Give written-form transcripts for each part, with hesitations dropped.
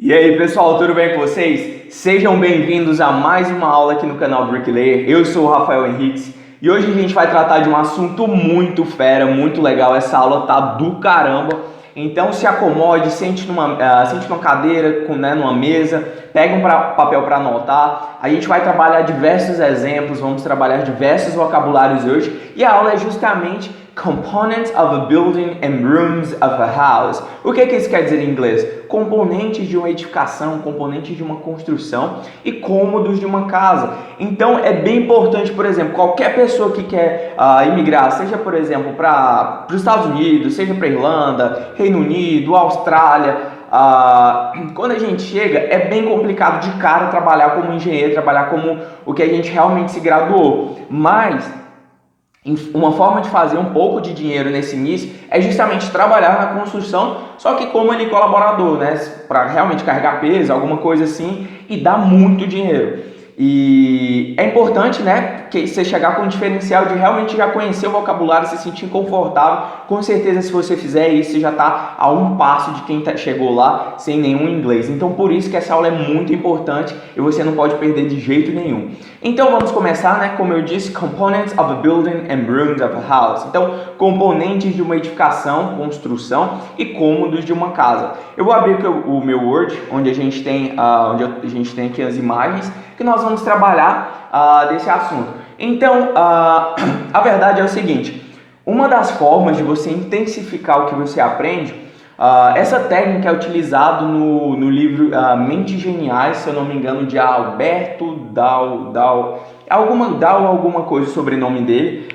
E aí pessoal, tudo bem com vocês? Sejam bem-vindos a mais uma aula aqui no canal Bricklayer. Eu sou o Rafael Henriques e hoje a gente vai tratar de um assunto muito fera, muito legal. Essa aula tá do caramba. Então se acomode, sente numa cadeira, numa mesa, pega um papel para anotar. A gente vai trabalhar diversos exemplos, vamos trabalhar diversos vocabulários hoje e a aula é justamente Components of a building and rooms of a house. O que isso quer dizer em inglês? Componentes de uma edificação, componentes de uma construção e cômodos de uma casa. Então é bem importante, por exemplo, qualquer pessoa que quer imigrar, seja por exemplo para os Estados Unidos, seja para Irlanda, Reino Unido, Austrália, quando a gente chega é bem complicado de cara trabalhar como engenheiro, trabalhar como o que a gente realmente se graduou, mas uma forma de fazer um pouco de dinheiro nesse início é justamente trabalhar na construção, só que como ali colaborador, né, para realmente carregar peso, alguma coisa assim, e dá muito dinheiro. E é importante, né, que você chegar com um diferencial de realmente já conhecer o vocabulário, se sentir confortável. Com certeza, se você fizer isso, você já está a um passo de quem chegou lá sem nenhum inglês. Então, por isso que essa aula é muito importante e você não pode perder de jeito nenhum. Então, vamos começar, né? Como eu disse, Components of a building and rooms of a house. Então, componentes de uma edificação, construção e cômodos de uma casa. Eu vou abrir aqui o meu Word, onde a gente tem aqui as imagens que nós vamos trabalhar desse assunto. Então, a verdade é o seguinte, uma das formas de você intensificar o que você aprende, essa técnica é utilizada no livro Mentes Geniais, se eu não me engano, de Alberto alguma coisa sobre o nome dele.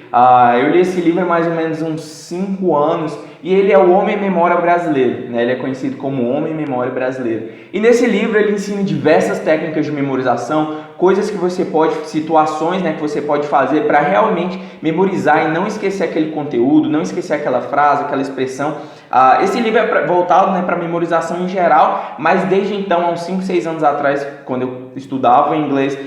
Eu li esse livro há mais ou menos uns 5 anos e ele é o Homem Memória Brasileiro, né? Ele é conhecido como Homem Memória Brasileiro. E nesse livro ele ensina diversas técnicas de memorização, coisas que você pode, situações, né, que você pode fazer para realmente memorizar e não esquecer aquele conteúdo, não esquecer aquela frase, aquela expressão. Esse livro é voltado, né, para memorização em geral, mas desde então, há uns 5, 6 anos atrás, quando eu estudava inglês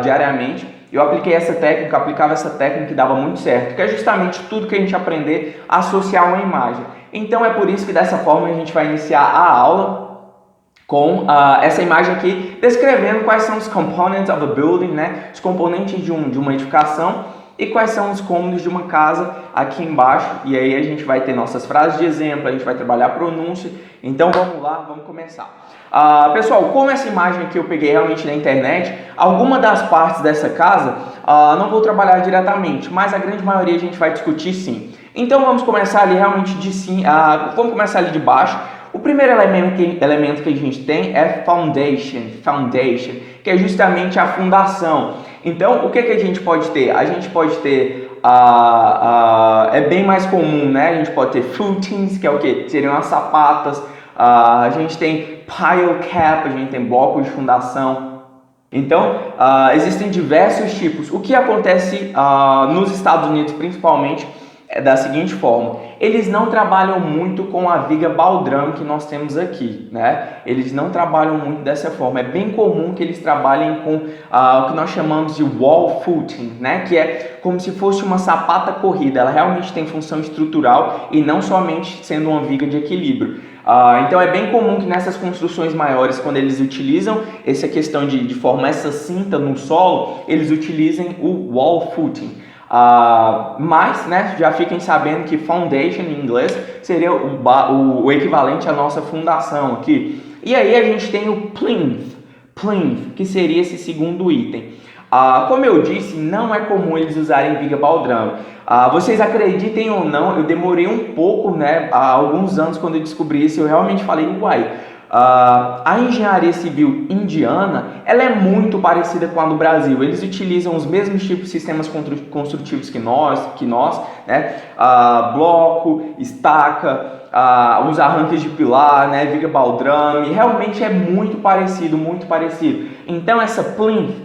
diariamente, eu aplicava essa técnica e dava muito certo, que é justamente tudo que a gente aprender a associar uma imagem. Então é por isso que dessa forma a gente vai iniciar a aula com essa imagem aqui, descrevendo quais são os components of a building, né? Os componentes de uma edificação e quais são os cômodos de uma casa aqui embaixo. E aí a gente vai ter nossas frases de exemplo, a gente vai trabalhar a pronúncia. Então vamos lá, vamos começar. Pessoal, como essa imagem aqui eu peguei realmente na internet, alguma das partes dessa casa não vou trabalhar diretamente, mas a grande maioria a gente vai discutir sim. Então vamos começar ali realmente vamos começar ali de baixo. O primeiro elemento que a gente tem é foundation, que é justamente a fundação. Então, o que a gente pode ter? A gente pode ter, é bem mais comum, né? A gente pode ter footings, que é o que? Seriam as sapatas. A gente tem pile cap, a gente tem bloco de fundação. Então, existem diversos tipos. O que acontece nos Estados Unidos, principalmente, é da seguinte forma: eles não trabalham muito com a viga baldrame que nós temos aqui, né? Eles não trabalham muito dessa forma. É bem comum que eles trabalhem com o que nós chamamos de wall footing, né? Que é como se fosse uma sapata corrida. Ela realmente tem função estrutural e não somente sendo uma viga de equilíbrio. Então é bem comum que nessas construções maiores, quando eles utilizam essa questão de formar essa cinta no solo, eles utilizem o wall footing. Mas, né, já fiquem sabendo que foundation em inglês seria o equivalente à nossa fundação aqui. E aí a gente tem o plinth, que seria esse segundo item. Como eu disse, não é comum eles usarem viga baldrame. Vocês acreditem ou não, eu demorei um pouco, né, há alguns anos quando eu descobri isso, eu realmente falei, uai, a engenharia civil indiana, ela é muito parecida com a do Brasil. Eles utilizam os mesmos tipos de sistemas construtivos que nós, né? Bloco, estaca, os arranques de pilar, né? Viga baldrame, realmente é muito parecido, muito parecido. Então essa plinth,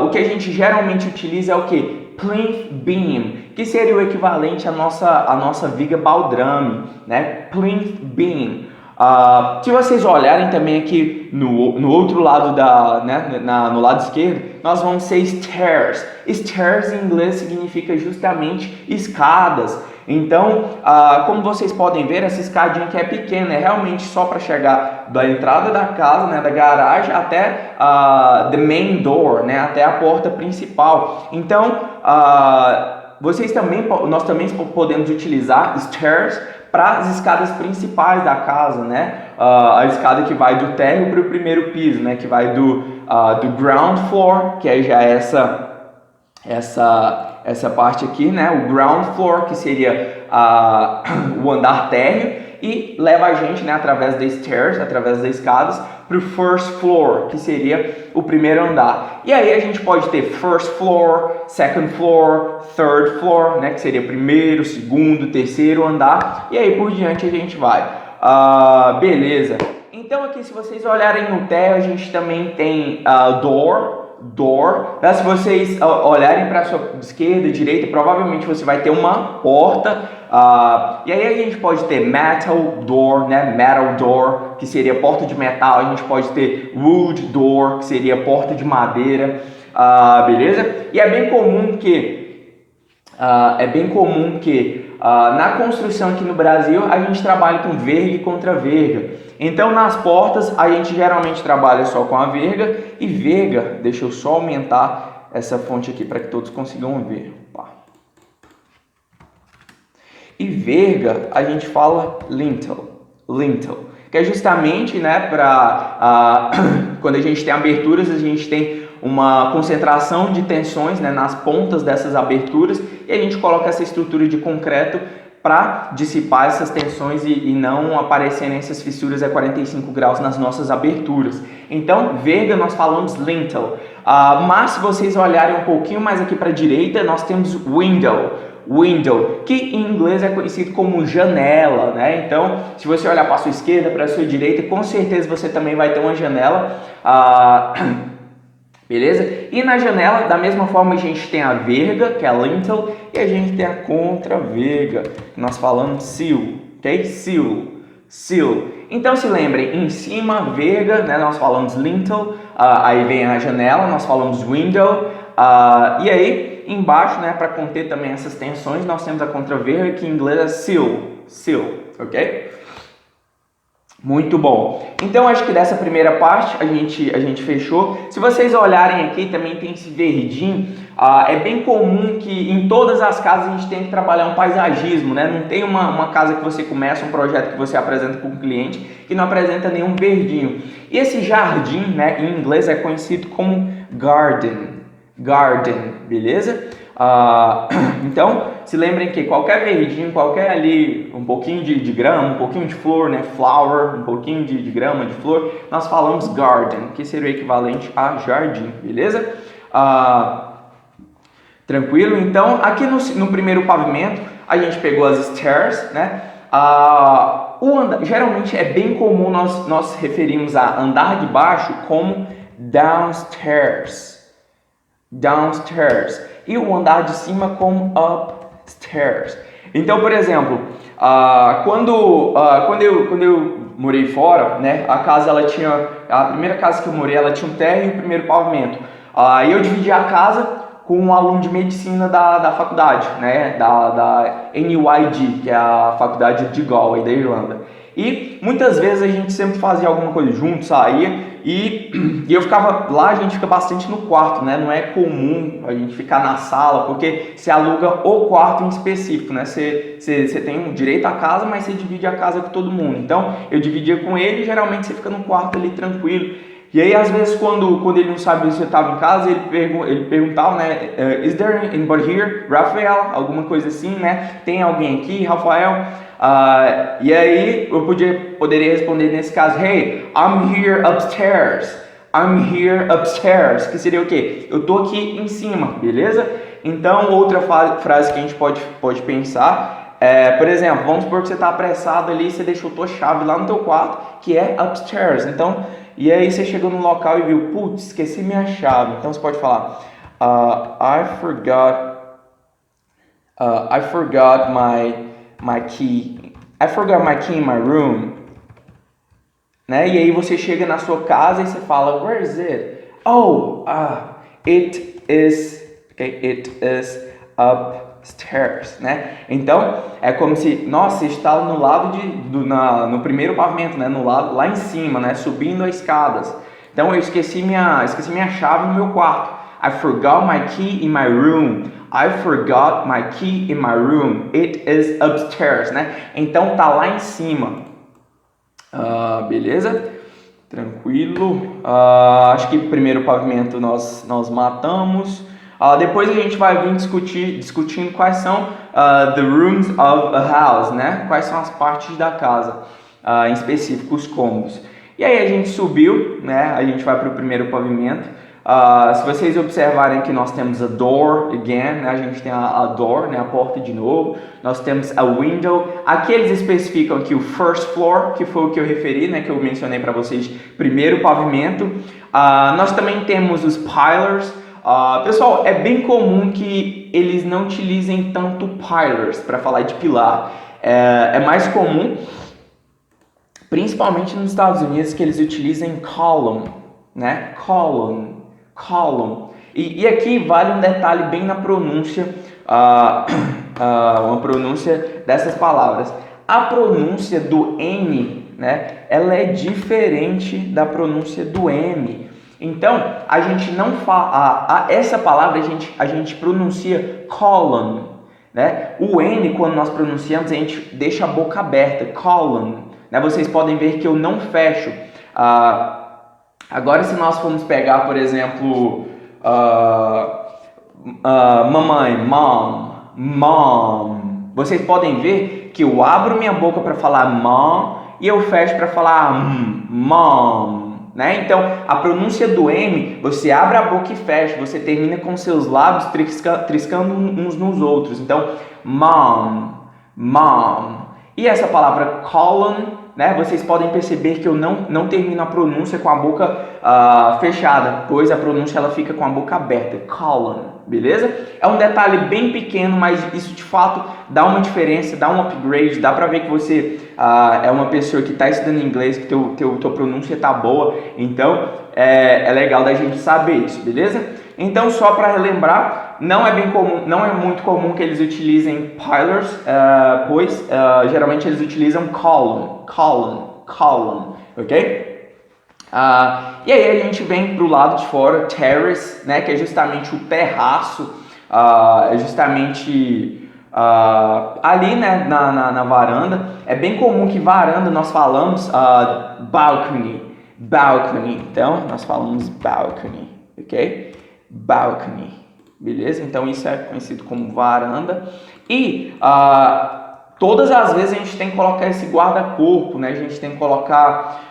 o que a gente geralmente utiliza é o que? Plinth beam, que seria o equivalente à nossa viga baldrame, né? Plinth beam. Se vocês olharem também aqui no outro lado no lado esquerdo, nós vamos ser stairs. Stairs em inglês significa justamente escadas. Então, como vocês podem ver, essa escadinha aqui é pequena, é realmente só para chegar da entrada da casa, né, da garagem, até the main door, né, até a porta principal. Então, nós também podemos utilizar stairs para as escadas principais da casa, né? A escada que vai do térreo para o primeiro piso, né? Que vai do ground floor, que é já essa parte aqui, né? O ground floor, que seria o andar térreo, e leva a gente, né, através das stairs, através das escadas, para o first floor, que seria o primeiro andar. E aí a gente pode ter first floor, second floor, third floor, né, que seria primeiro, segundo, terceiro andar, e aí por diante a gente vai. Beleza. Então aqui, se vocês olharem no térreo, a gente também tem door. Se vocês olharem para a sua esquerda e direita, provavelmente você vai ter uma porta, e aí a gente pode ter metal door, né? Metal door, que seria porta de metal. A gente pode ter wood door, que seria porta de madeira, beleza? E é bem comum que na construção aqui no Brasil a gente trabalha com verga e contra-verga. Então nas portas a gente geralmente trabalha só com a verga e verga. Deixa eu só aumentar essa fonte aqui para que todos consigam ver. E verga a gente fala lintel, que é justamente, né, para quando a gente tem aberturas, a gente tem uma concentração de tensões, né, nas pontas dessas aberturas, e a gente coloca essa estrutura de concreto para dissipar essas tensões e não aparecerem essas fissuras a 45 graus nas nossas aberturas. Então, verga nós falamos lintel. Mas se vocês olharem um pouquinho mais aqui para a direita, nós temos window, que em inglês é conhecido como janela, né? Então, se você olhar para a sua esquerda, para a sua direita, com certeza você também vai ter uma janela. Beleza? E na janela, da mesma forma, a gente tem a verga, que é a lintel, e a gente tem a contra-verga, que nós falamos sill, ok? Sill. Então se lembrem, em cima, verga, né, nós falamos lintel, aí vem a janela, nós falamos window, e aí embaixo, né, para conter também essas tensões, nós temos a contra-verga, que em inglês é sill, ok? Muito bom. Então acho que dessa primeira parte a gente fechou. Se vocês olharem aqui, também tem esse verdinho. É bem comum que em todas as casas a gente tem que trabalhar um paisagismo, né? Não tem uma casa que você começa, um projeto que você apresenta para um cliente que não apresenta nenhum verdinho. E esse jardim, né, em inglês é conhecido como garden, beleza? Então, se lembrem que qualquer verdinho, qualquer ali, um pouquinho de grama, um pouquinho de flor, né, flower, um pouquinho de grama, de flor, nós falamos garden, que seria o equivalente a jardim, beleza? Tranquilo? Então, aqui no primeiro pavimento, a gente pegou as stairs, né? Geralmente é bem comum nós referimos a andar de baixo como downstairs. E o andar de cima como upstairs. Então, por exemplo, quando eu morei fora, né, a primeira casa que eu morei, ela tinha um térreo e o primeiro pavimento. E eu dividi a casa com um aluno de medicina da faculdade, né, da NYD, que é a faculdade de Galway, da Irlanda. E muitas vezes a gente sempre fazia alguma coisa junto, saía, e eu ficava lá, a gente fica bastante no quarto, né? Não é comum a gente ficar na sala, porque você aluga o quarto em específico, né? Você tem direito à casa, mas você divide a casa com todo mundo. Então, eu dividia com ele, e geralmente você fica no quarto ali tranquilo. E aí, às vezes, quando ele não sabia se eu estava em casa, ele perguntava, né? Is there anybody here? Rafael? Alguma coisa assim, né? Tem alguém aqui, Rafael? E aí, eu poderia responder nesse caso, Hey, I'm here upstairs. Que seria o quê? Eu tô aqui em cima, beleza? Então, outra frase que a gente pode pensar por exemplo, vamos supor que você está apressado ali e você deixou tua chave lá no teu quarto, que é upstairs. Então, e aí você chegou no local e viu, putz, esqueci minha chave. Então você pode falar, I forgot my key. I forgot my key in my room. Né? E aí você chega na sua casa e você fala, where is it? It is upstairs. upstairs, né? Então, é como se, nossa, você está no lado no primeiro pavimento, né? No lado, lá em cima, né? Subindo as escadas. Então, eu esqueci minha chave no meu quarto. I forgot my key in my room. I forgot my key in my room. It is upstairs, né? Então, tá lá em cima. Beleza? Tranquilo. Acho que primeiro pavimento nós matamos. Depois a gente vai vir discutindo quais são the rooms of a house, né? Quais são as partes da casa, em específico os cômodos. E aí a gente subiu, né? A gente vai para o primeiro pavimento. Se vocês observarem que nós temos a door again, né? A gente tem a door, né? A porta de novo. Nós temos a window. Aqui eles especificam aqui o first floor, que foi o que eu referi, né? Que eu mencionei para vocês. Primeiro pavimento. Nós também temos os pillars. Pessoal, é bem comum que eles não utilizem tanto pillars para falar de pilar. É mais comum, principalmente nos Estados Unidos, que eles utilizem column, né? Column. E aqui vale um detalhe bem na pronúncia, uma pronúncia dessas palavras. A pronúncia do N, né? Ela é diferente da pronúncia do M. Então, a gente não fala, essa palavra a gente pronuncia column, né? O N, quando nós pronunciamos, a gente deixa a boca aberta, column, né? Vocês podem ver que eu não fecho. Agora, se nós formos pegar, por exemplo, mamãe, mom, vocês podem ver que eu abro minha boca para falar mom e eu fecho para falar mom. Né? Então, a pronúncia do M, você abre a boca e fecha, você termina com seus lábios triscando uns nos outros. Então, mom. E essa palavra column, né? Vocês podem perceber que eu não termino a pronúncia com a boca fechada, pois a pronúncia ela fica com a boca aberta, column, beleza? É um detalhe bem pequeno, mas isso de fato dá uma diferença, dá um upgrade, dá pra ver que você é uma pessoa que está estudando inglês, que tua pronúncia está boa, então é legal da gente saber isso, beleza? Então, só para relembrar, não é muito comum que eles utilizem pillars, pois geralmente eles utilizam column, ok? E aí a gente vem para o lado de fora, terrace, né, que é justamente o terraço, é justamente ali, né, na varanda. É bem comum que varanda nós falamos balcony, então nós falamos balcony, ok? Balcony, beleza? Então isso é conhecido como varanda. E todas as vezes a gente tem que colocar esse guarda-corpo, né? A gente tem que colocar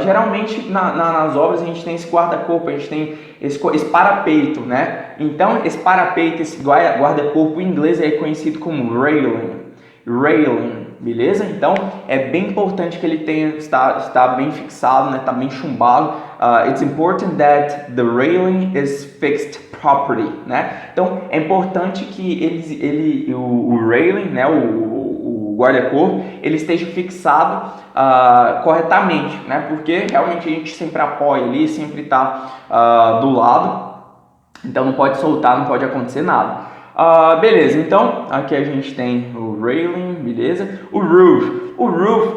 geralmente nas obras a gente tem esse guarda-corpo, a gente tem esse parapeito, né? Então esse parapeito, esse guarda-corpo em inglês é conhecido como railing, beleza? Então é bem importante que ele está bem fixado, né? Está bem chumbado. It's important that the railing is fixed properly, né? Então é importante que o railing, né? O guarda-corpo, ele esteja fixado corretamente, né? Porque realmente a gente sempre apoia ali, sempre está do lado, então não pode soltar, não pode acontecer nada. Beleza, então aqui a gente tem o railing, beleza? O roof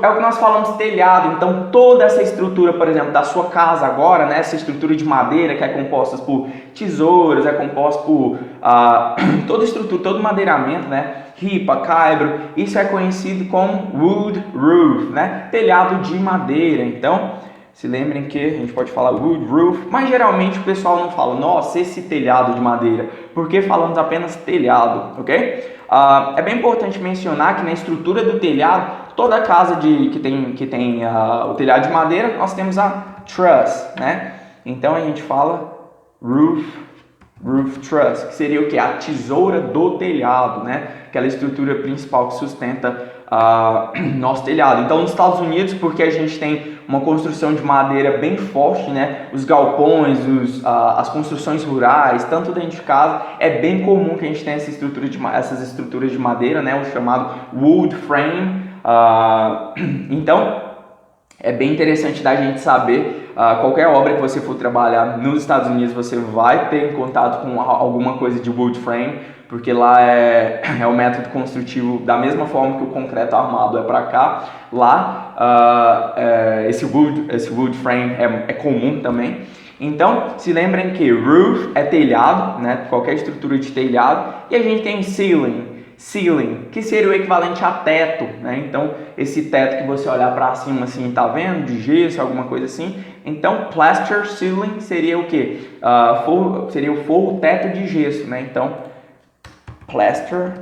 é o que nós falamos, telhado. Então toda essa estrutura, por exemplo, da sua casa agora, né? Essa estrutura de madeira que é composta por tesouras, é composta por toda estrutura, todo madeiramento, né? Ripa, caibro, isso é conhecido como wood roof, né? Telhado de madeira. Então, se lembrem que a gente pode falar wood roof, mas geralmente o pessoal não fala, nossa, esse telhado de madeira, porque falamos apenas telhado, ok? É bem importante mencionar que na estrutura do telhado, toda casa que tem o telhado de madeira, nós temos a truss, né? Então a gente fala roof truss, que seria o que? A tesoura do telhado, né? Aquela estrutura principal que sustenta nosso telhado. Então nos Estados Unidos, porque a gente tem uma construção de madeira bem forte, né? Os galpões, as construções rurais, tanto dentro de casa, é bem comum que a gente tenha essas estruturas de madeira, né? O chamado wood frame. Então, É bem interessante da gente saber, qualquer obra que você for trabalhar nos Estados Unidos, você vai ter contato com alguma coisa de wood frame, porque lá é o método construtivo da mesma forma que o concreto armado é para cá. Lá esse wood frame é comum também. Então, se lembrem que roof é telhado, né? Qualquer estrutura de telhado, e a gente tem ceiling, que seria o equivalente a teto, né? Então, esse teto que você olhar para cima assim, tá vendo? De gesso, alguma coisa assim. Então, plaster ceiling seria o quê? Seria o forro teto de gesso, né? Então, plaster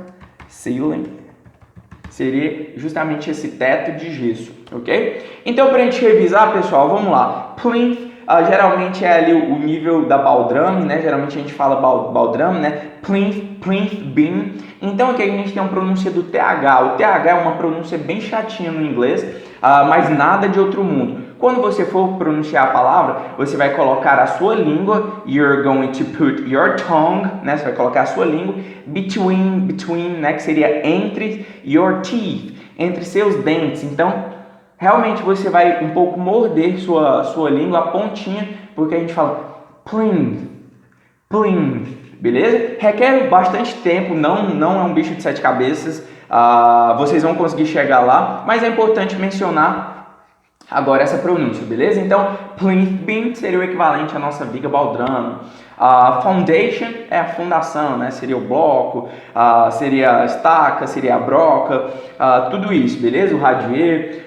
ceiling seria justamente esse teto de gesso, ok? Então, para a gente revisar, pessoal, vamos lá. Plinth geralmente é ali o nível da baldrame, né? Geralmente a gente fala baldrame, né? Plinth beam. Então aqui a gente tem uma pronúncia do TH. O TH é uma pronúncia bem chatinha no inglês, mas nada de outro mundo. Quando você for pronunciar a palavra, você vai colocar a sua língua, you're going to put your tongue, né? Você vai colocar a sua língua between, né? Que seria entre your teeth, entre seus dentes. Então, realmente você vai um pouco morder sua língua, a pontinha, porque a gente fala plinth, beleza? Requer bastante tempo, não é um bicho de 7 cabeças, vocês vão conseguir chegar lá, mas é importante mencionar agora essa pronúncia, beleza? Então, plinth beam seria o equivalente à nossa viga baldrame. Foundation é a fundação, né? Seria o bloco, seria a estaca, seria a broca, tudo isso, beleza? O radier.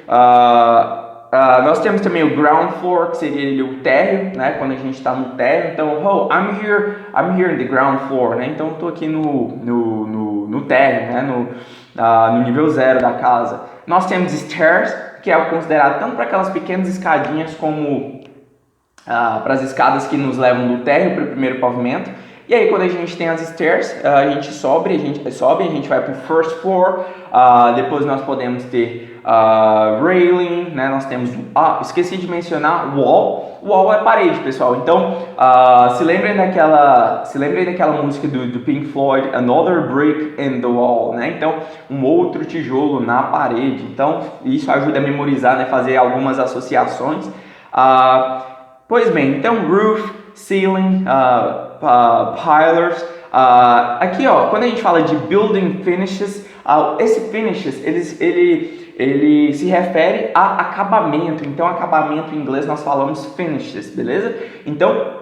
Nós temos também o ground floor, que seria o térreo, né? Quando a gente está no térreo. Então, I'm here in the ground floor, né? Então, estou aqui no térreo, né? No nível 0 da casa. Nós temos stairs, que é considerado tanto para aquelas pequenas escadinhas como para as escadas que nos levam do térreo para o primeiro pavimento. E aí quando a gente tem as stairs, a gente sobe, a gente vai para o first floor, depois nós podemos ter railing, né? Nós temos, esqueci de mencionar wall é parede, pessoal. Então, se lembrem daquela música do Pink Floyd, Another Brick in the Wall, né? Então, um outro tijolo na parede. Então, isso ajuda a memorizar, né? Fazer algumas associações. Pois bem, então roof, ceiling, pillars. Aqui, quando a gente fala de building finishes, esse finishes, ele se refere a acabamento. Então, acabamento em inglês nós falamos finishes, beleza? Então,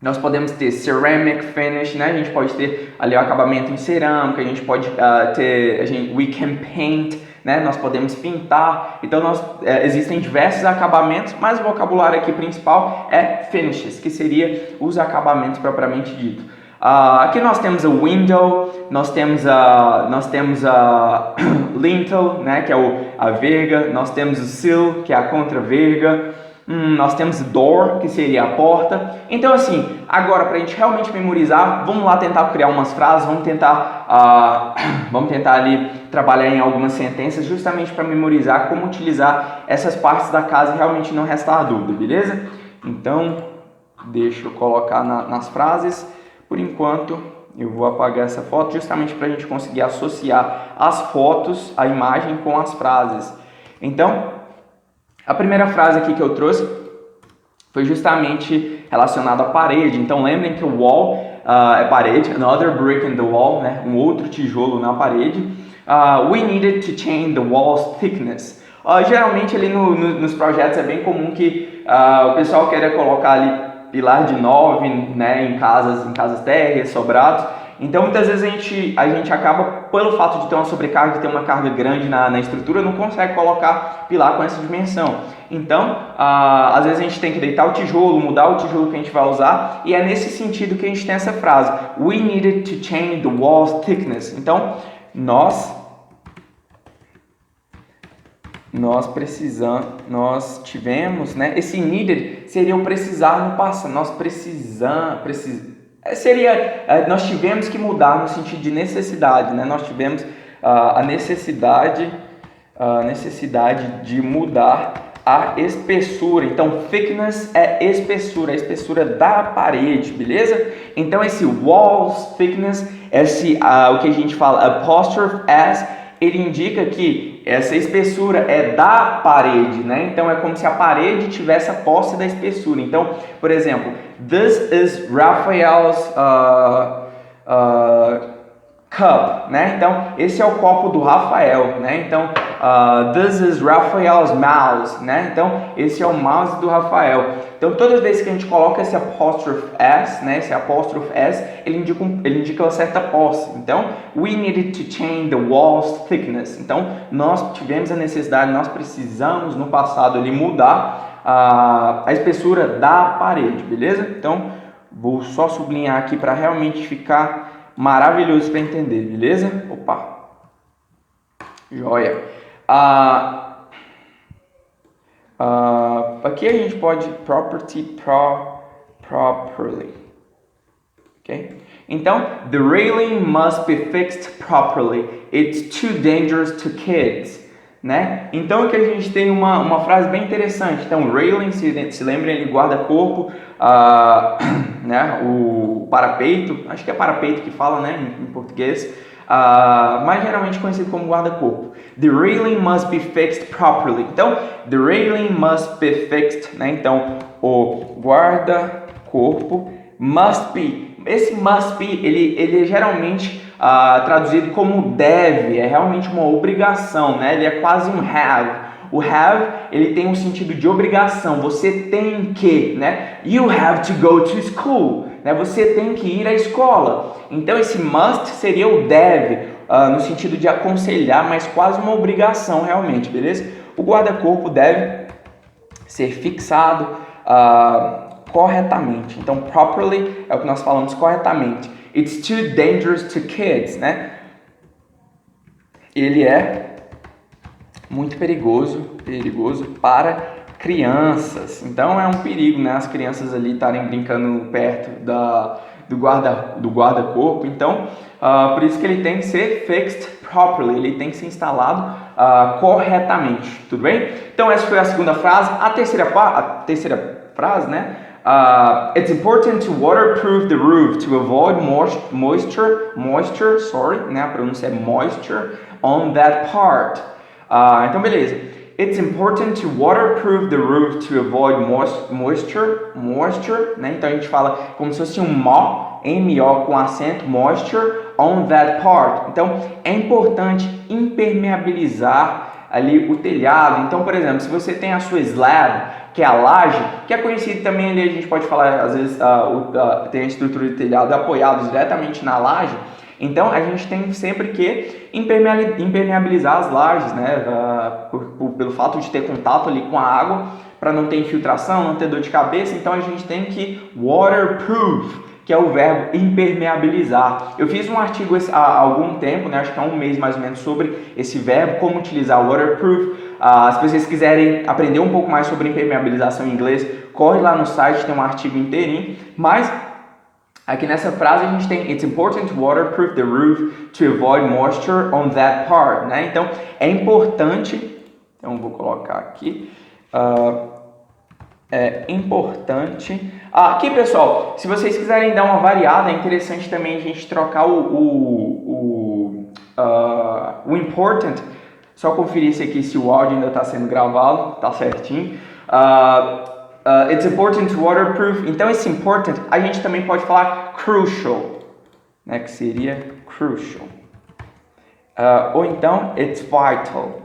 nós podemos ter ceramic finish, né? A gente pode ter ali o acabamento em cerâmica, a gente pode we can paint, né? Nós podemos pintar. Então, existem diversos acabamentos, mas o vocabulário aqui principal é finishes, que seria os acabamentos propriamente dito. Aqui nós temos a window, nós temos a lintel, né, que é a verga, nós temos o sill, que é a contra-verga, nós temos door, que seria a porta. Então assim, agora para a gente realmente memorizar, vamos lá tentar criar umas frases, vamos tentar ali trabalhar em algumas sentenças, justamente para memorizar como utilizar essas partes da casa e realmente não restar dúvida, beleza? Então, deixa eu colocar nas frases. Por enquanto, eu vou apagar essa foto justamente para a gente conseguir associar as fotos, a imagem com as frases. Então, a primeira frase aqui que eu trouxe foi justamente relacionada à parede. Então, lembrem que o wall é parede, another brick in the wall, né? Um outro tijolo na parede. We needed to change the wall's thickness. Geralmente, ali nos projetos é bem comum que o pessoal queira colocar ali pilar de 9, né, em casas térreas, sobrados. Então, muitas vezes a gente acaba, pelo fato de ter uma sobrecarga, de ter uma carga grande na estrutura, não consegue colocar pilar com essa dimensão. Então, às vezes a gente tem que deitar o tijolo, mudar o tijolo que a gente vai usar, e é nesse sentido que a gente tem essa frase. We needed to change the wall's thickness. Então, nós tivemos, né? Esse needed seria o precisar no passado. Nós tivemos que mudar no sentido de necessidade, né? Nós tivemos a necessidade de mudar a espessura. Então, thickness é a espessura da parede, beleza? Então, esse wall's thickness, o que a gente fala apostrophe as, ele indica que essa espessura é da parede, né? Então é como se a parede tivesse a posse da espessura. Então, por exemplo, this is Raphael's cup, né? Então esse é o copo do Rafael, né? Então this is Raphael's mouse, né? Então esse é o mouse do Rafael. Então todas as vezes que a gente coloca esse apóstrofe s, né? Esse apóstrofe s, ele indica uma certa posse. Então we needed to change the wall's thickness. Então nós tivemos a necessidade, nós precisamos no passado ali mudar a espessura da parede, beleza? Então vou só sublinhar aqui para realmente ficar maravilhoso para entender, beleza? Opa! Joia! Aqui a gente pode properly, ok? Então, the railing must be fixed properly. It's too dangerous to kids, né? Então aqui a gente tem uma frase bem interessante. Então, railing, se lembrem, ele guarda-corpo, né? O parapeito, acho que é parapeito que fala, né? Em português. Mas geralmente conhecido como guarda-corpo. The railing must be fixed properly. Então, the railing must be fixed, né? Então, o guarda-corpo must be. Esse must be, ele é geralmente traduzido como deve, é realmente uma obrigação, né? Ele é quase um have. O have, ele tem um sentido de obrigação, você tem que, né? You have to go to school, né? Você tem que ir à escola. Então esse must seria o deve, no sentido de aconselhar, mas quase uma obrigação realmente, beleza? O guarda-corpo deve ser fixado corretamente. Então properly é o que nós falamos corretamente. It's too dangerous to kids, né? Ele é muito perigoso para crianças. Então é um perigo, né? As crianças ali estarem brincando perto do guarda-corpo. Então, por isso que ele tem que ser fixed properly. Ele tem que ser instalado corretamente. Tudo bem? Então essa foi a segunda frase. A terceira frase, né? It's important to waterproof the roof to avoid moisture, né? A pronúncia é moisture on that part. Então, beleza. It's important to waterproof the roof to avoid moisture, né? Então a gente fala como se fosse um M-O com acento, moisture on that part. Então é importante impermeabilizar ali o telhado. Então, por exemplo, se você tem a sua slab, que é a laje, que é conhecido também ali, a gente pode falar, às vezes, tem a estrutura de telhado apoiados diretamente na laje. Então, a gente tem sempre que impermeabilizar as lajes, né? Pelo fato de ter contato ali com a água, para não ter infiltração, não ter dor de cabeça. Então, a gente tem que waterproof, que é o verbo impermeabilizar. Eu fiz um artigo há algum tempo, né? Acho que há um mês mais ou menos, sobre esse verbo, como utilizar waterproof. Se vocês quiserem aprender um pouco mais sobre impermeabilização em inglês, corre lá no site, tem um artigo inteirinho. Mas aqui nessa frase a gente tem It's important to waterproof the roof to avoid moisture on that part, né? Então é importante, então vou colocar aqui, é importante. Aqui, pessoal, se vocês quiserem dar uma variada, é interessante também a gente trocar o important. Só conferir se o áudio ainda está sendo gravado, tá certinho. It's important to waterproof. Então esse important a gente também pode falar crucial, né? Que seria crucial. Ou então it's vital.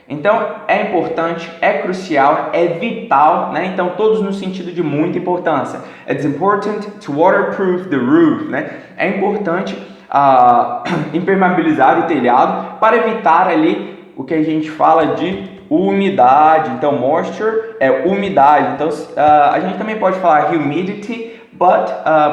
Então é importante, é crucial, é vital, né? Então todos no sentido de muita importância. It's important to waterproof the roof, né? É importante impermeabilizar o telhado para evitar ali o que a gente fala de umidade. Então moisture é umidade. Então a gente também pode falar humidity,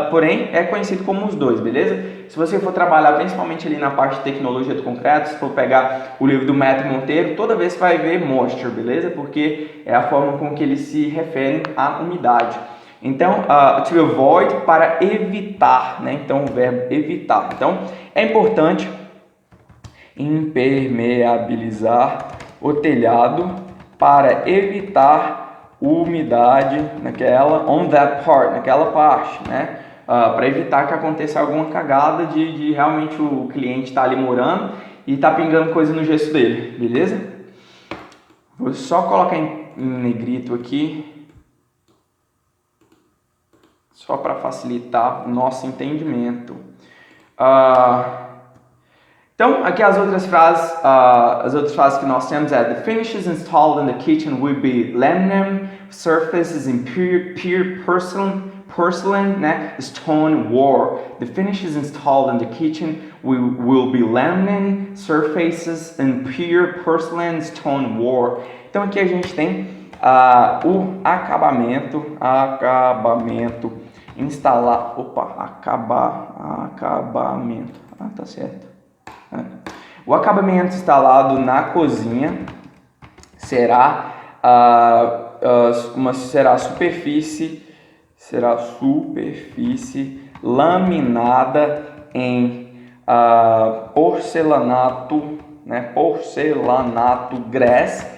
porém é conhecido como os dois, beleza? Se você for trabalhar principalmente ali na parte de tecnologia do concreto, se for pegar o livro do Metro Monteiro, toda vez vai ver moisture, beleza? Porque é a forma com que eles se referem à umidade. Então, to avoid, para evitar, né? Então, o verbo evitar. Então, é importante impermeabilizar o telhado para evitar umidade naquela parte, né? Para evitar que aconteça alguma cagada de realmente o cliente estar ali morando e tá pingando coisa no gesso dele, beleza? Vou só colocar em negrito aqui, só para facilitar o nosso entendimento. Então, aqui as outras frases que nós temos é: the finishes installed in the kitchen will be laminate surfaces in pure porcelain, né? Stoneware. The finishes installed in the kitchen will be laminate surfaces in pure porcelain stoneware. Então aqui a gente tem o acabamento instalar, acabamento, tá certo. O acabamento instalado na cozinha será superfície laminada em porcelanato, né? Porcelanato glass.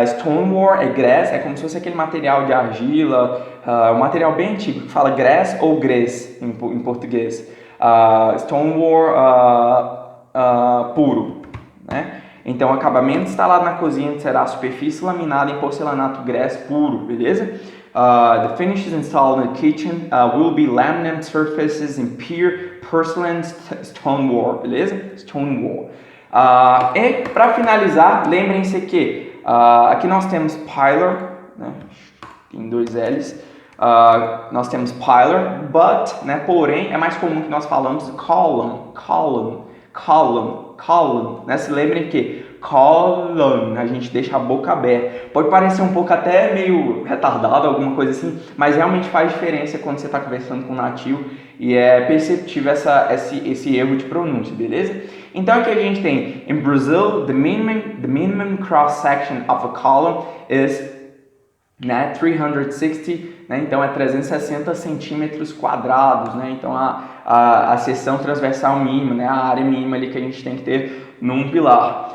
Stoneware é glass, é como se fosse aquele material de argila, um material bem antigo que fala glass ou grès em português. Stoneware puro, né? Então, o acabamento instalado na cozinha será a superfície laminada em porcelanato glass puro, beleza? The finishes installed in the kitchen will be laminate surfaces in pure porcelain stoneware, beleza? Stoneware. E para finalizar, lembrem-se que aqui nós temos pilar, né? Tem 2 L's. Nós temos pilar, but, né? Porém, é mais comum que nós falamos column, né? Se lembrem que column, a gente deixa a boca aberta. Pode parecer um pouco até meio retardado, alguma coisa assim, mas realmente faz diferença quando você está conversando com um nativo e é perceptível esse erro de pronúncia, beleza? Então aqui a gente tem, in Brazil, the minimum cross-section of a column is, né, 360, né, então é 360 centímetros quadrados, né, então a seção transversal mínima, né, a área mínima ali que a gente tem que ter num pilar.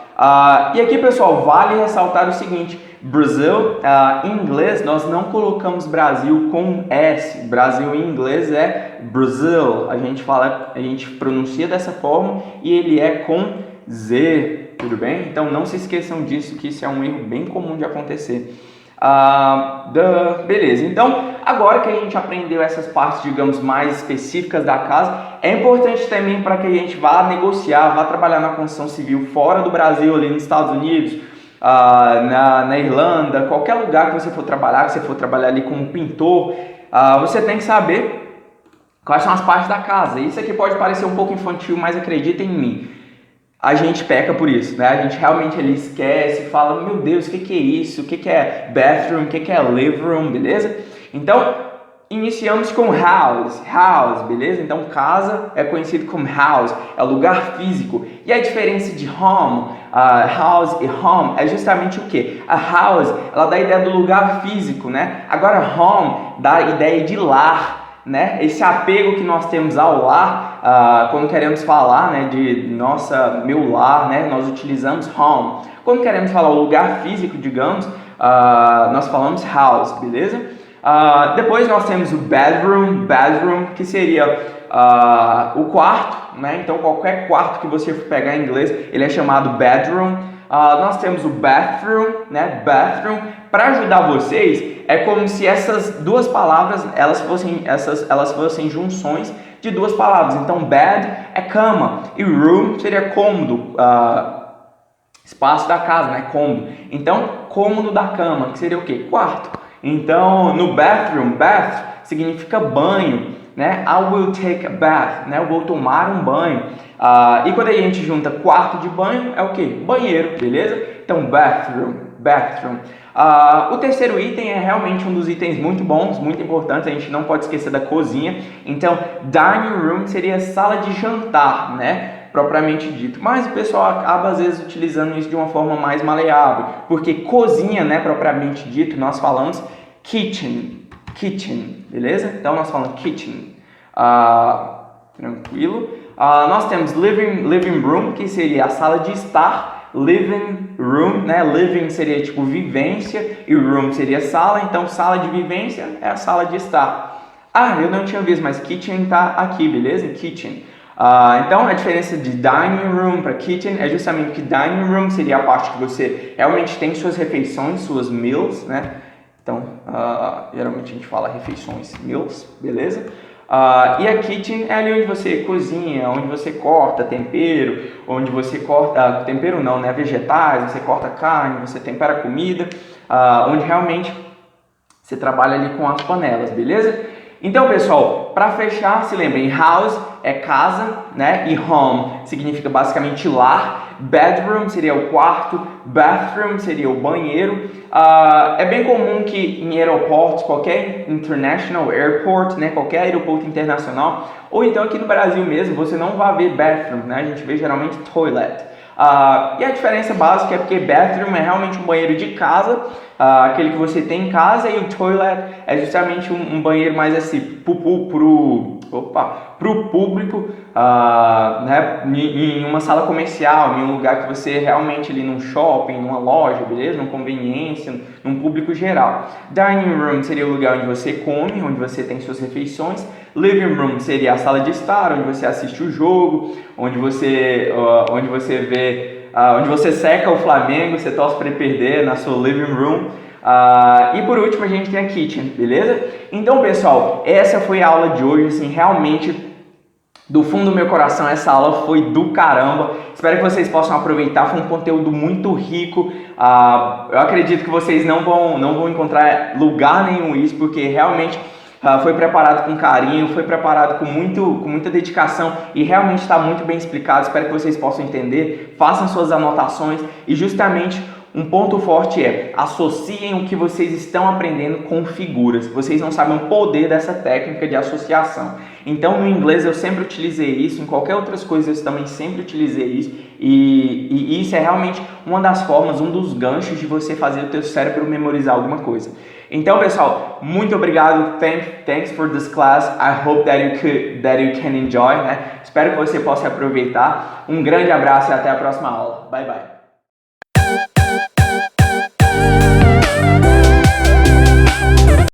E aqui, pessoal, vale ressaltar o seguinte: Brasil, em inglês, nós não colocamos Brasil com S. Brasil em inglês é Brazil. A gente pronuncia dessa forma e ele é com Z, tudo bem? Então não se esqueçam disso, que isso é um erro bem comum de acontecer. Beleza, então agora que a gente aprendeu essas partes, digamos, mais específicas da casa, é importante também para que a gente vá negociar, vá trabalhar na construção civil fora do Brasil, ali nos Estados Unidos, na Irlanda, qualquer lugar que você for trabalhar ali como pintor, você tem que saber quais são as partes da casa. Isso aqui pode parecer um pouco infantil, mas acreditem em mim, a gente peca por isso, né? A gente realmente ali esquece, fala, meu Deus, o que é isso? O que é bathroom? O que é living room? Beleza? Então, iniciamos com house, beleza? Então, casa é conhecido como house, é lugar físico. E a diferença de home, house e home é justamente o quê? A house, ela dá a ideia do lugar físico, né? Agora, home dá a ideia de lar, né? Esse apego que nós temos ao lar, quando queremos falar, né, de meu lar, né, nós utilizamos home. Quando queremos falar o lugar físico, digamos, nós falamos house, beleza? Depois nós temos o bedroom, que seria o quarto, né? Então qualquer quarto que você for pegar em inglês, ele é chamado bedroom. Nós temos o bathroom, né? Bathroom. Para ajudar vocês, é como se essas duas palavras elas fossem junções de duas palavras. Então bed é cama e room seria cômodo, espaço da casa, né? Cômodo. Então cômodo da cama, que seria o quê? Quarto. Então no bathroom, bath significa banho, né? I will take a bath, né? Eu vou tomar um banho. E quando a gente junta quarto de banho, é o que? Banheiro, beleza? Então, bathroom. O terceiro item é realmente um dos itens muito bons, muito importantes, a gente não pode esquecer da cozinha. Então, dining room seria sala de jantar, né? Propriamente dito. Mas o pessoal acaba, às vezes, utilizando isso de uma forma mais maleável, porque cozinha, né, propriamente dito, nós falamos kitchen, beleza? Então, nós falamos kitchen. Tranquilo. Nós temos living room, que seria a sala de estar. Living room, né? Living seria tipo vivência e room seria sala. Então, sala de vivência é a sala de estar. Eu não tinha visto, mas kitchen tá aqui, beleza? Kitchen. Então, a diferença de dining room para kitchen é justamente que dining room seria a parte que você realmente tem suas refeições, suas meals, né? Então, geralmente a gente fala refeições, meals, beleza? E a kitchen é ali onde você cozinha, onde você corta tempero, onde você corta, tempero não, né? Vegetais, você corta carne, você tempera comida, onde realmente você trabalha ali com as panelas, beleza? Então, pessoal, para fechar, se lembrem, house é casa, né? E home significa basicamente lar. Bedroom seria o quarto, bathroom seria o banheiro. É bem comum que em aeroportos, qualquer international airport, né? Qualquer aeroporto internacional, ou então aqui no Brasil mesmo, você não vai ver bathroom, né? A gente vê geralmente toilet. E a diferença básica é porque bathroom é realmente um banheiro de casa, aquele que você tem em casa, e o toilet é justamente um banheiro mais assim, pro público, né, em uma sala comercial, em um lugar que você realmente ali num shopping, numa loja, beleza? Numa conveniência, num público geral. Dining room seria o lugar onde você come, onde você tem suas refeições. Living room seria a sala de estar, onde você assiste o jogo, onde você vê, onde você seca o Flamengo, você torce para ele perder na sua living room. E por último a gente tem a kitchen, beleza? Então, pessoal, essa foi a aula de hoje, assim, realmente do fundo do meu coração essa aula foi do caramba. Espero que vocês possam aproveitar, foi um conteúdo muito rico. Eu acredito que vocês não vão encontrar lugar nenhum isso, porque realmente foi preparado com carinho, foi preparado com muita dedicação e realmente está muito bem explicado. Espero que vocês possam entender, façam suas anotações e justamente um ponto forte é, associem o que vocês estão aprendendo com figuras. Vocês não sabem o poder dessa técnica de associação. Então, no inglês eu sempre utilizei isso, em qualquer outras coisas eu também sempre utilizei isso. E isso é realmente uma das formas, um dos ganchos de você fazer o teu cérebro memorizar alguma coisa. Então, pessoal, muito obrigado. Thanks for this class. I hope that you can enjoy, né? Espero que você possa aproveitar. Um grande abraço e até a próxima aula. Bye, bye.